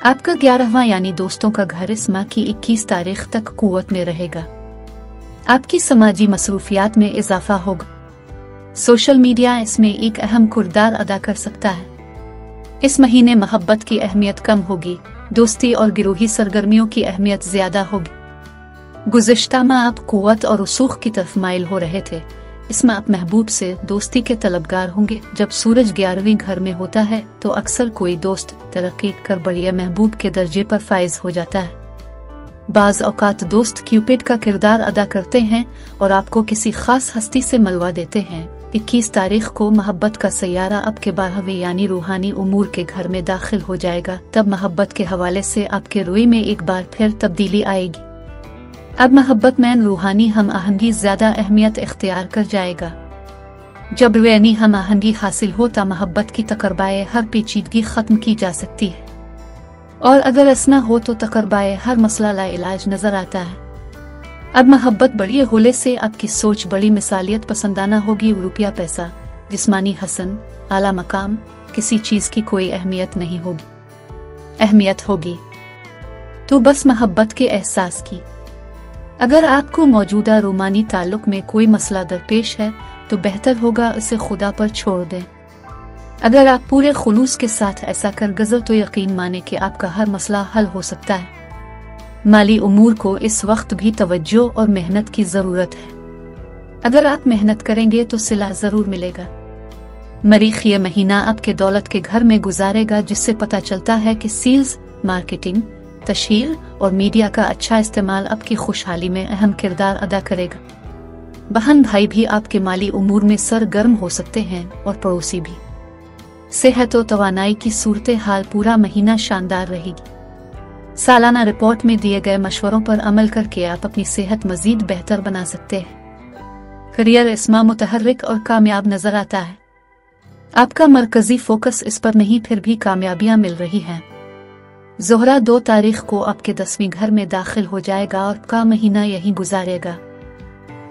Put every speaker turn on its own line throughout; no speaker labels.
आपका 11वां यानी दोस्तों का घर इस माह की 21 तारीख तक कुव्वत में रहेगा। आपकी समाजी मसरूफियात में इजाफा होगा। सोशल मीडिया इसमें एक अहम किरदार अदा कर सकता है। इस महीने मोहब्बत की अहमियत कम होगी, दोस्ती और गिरोही सरगर्मियों की अहमियत ज्यादा होगी। गुज़िश्ता माह आप कुव्वत और रसूख की तरफ माइल हो रहे थे। इस माह आप महबूब से दोस्ती के तलबगार होंगे। जब सूरज 11वें घर में होता है तो अक्सर कोई दोस्त तरक्की कर बढ़िया महबूब के दर्जे पर फाइज हो जाता है। बाज औकात दोस्त क्यूपिड का किरदार अदा करते हैं और आपको किसी खास हस्ती से मिलवा देते हैं। 21 तारीख को मोहब्बत का सैयारा आपके 12वें यानी रूहानी उमूर के घर में दाखिल हो जाएगा। तब मोहब्बत के हवाले से आपके रोई में एक बार फिर तब्दीली आएगी। अब मोहब्बत में रूहानी हम आहंगी ज्यादा अहमियत इख्तियार कर जाएगा। जब रूहानी हम आहंगी हासिल हो तो मोहब्बत की तकरबाए हर पेचीदगी खत्म की जा सकती है, और अगर ऐसा हो तो तकरबाए हर मसला ला इलाज नजर आता है। अब मोहब्बत बड़ी होने से आपकी सोच बड़ी मिसालियत पसंदाना होगी। रुपया पैसा जिस्मानी हसन आला मकाम किसी चीज की कोई अहमियत नहीं होगी। अहमियत होगी तो बस मोहब्बत के एहसास की। अगर आपको मौजूदा रूमानी ताल्लुक में कोई मसला दरपेश है तो बेहतर होगा उसे खुदा पर छोड़ दें। अगर आप पूरे खुलूस के साथ ऐसा कर गुज़र तो यकीन माने कि आपका हर मसला हल हो सकता है। माली उमूर को इस वक्त भी तवज्जो और मेहनत की जरूरत है। अगर आप मेहनत करेंगे तो सिला जरूर मिलेगा। मरीख ये महीना आपके दौलत के घर में गुजारेगा, जिससे पता चलता है कि सेल्स, मार्केटिंग, तशहीर और मीडिया का अच्छा इस्तेमाल आपकी खुशहाली में अहम किरदार अदा करेगा। बहन भाई भी आपके माली उमूर में सरगर्म हो सकते हैं और पड़ोसी भी। सेहत और तवानाई की सूरत हाल पूरा महीना शानदार रहेगी। सालाना रिपोर्ट में दिए गए मशवरों पर अमल करके आप अपनी सेहत मजीद बेहतर बना सकते हैं। करियर इसमें मुतहर्रिक और कामयाब नजर आता है। आपका मरकजी फोकस इस पर नहीं, फिर भी कामयाबियां मिल रही हैं। ज़ोहरा 2 तारीख को आपके 10वें घर में दाखिल हो जाएगा और का महीना यहीं गुजारेगा।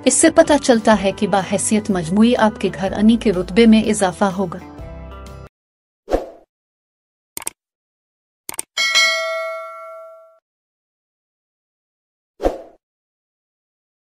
इससे पता चलता है कि बाहैसियत मजमूई आपके घर अनी के रुतबे में इजाफा होगा।